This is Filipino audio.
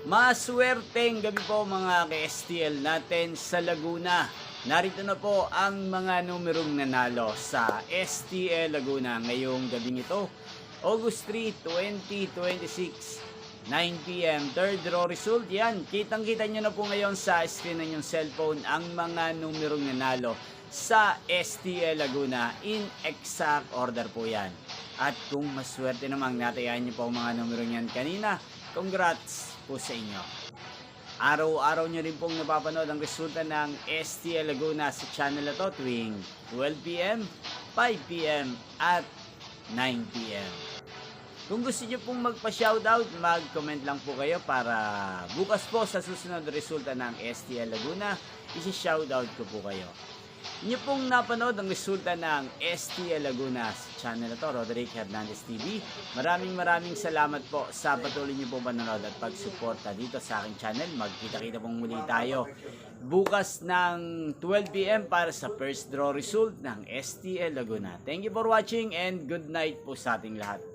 Maswerteng gabi po mga ka-STL natin sa Laguna. Narito na po ang mga numerong nanalo sa STL Laguna ngayong gabing ito, August 3, 2026, 9 p.m. Third draw result yan. Kitang-kita nyo na po ngayon sa screen ng inyong cellphone ang mga numerong nanalo sa STL Laguna in exact order po yan. At kung maswerte namang natayan nyo po ang mga numerong yan kanina, congrats po sa inyo. Araw-araw nyo rin pong napapanood ang resulta ng STL Laguna sa channel na to tuwing 12 p.m., 5 p.m. at 9 p.m. Kung gusto nyo pong magpa-shoutout, mag-comment lang po kayo para bukas po sa susunod resulta ng STL Laguna, isi-shoutout ko po kayo. Inyo pong napanood ang resulta ng STL Laguna sa channel na to, Roderick Hernandez TV. Maraming salamat po sa patuloy niyo po panonood at pagsuporta dito sa aking channel. Magkita-kita pong muli tayo bukas ng 12 p.m. para sa first draw result ng STL Laguna. Thank you for watching and good night po sa ating lahat.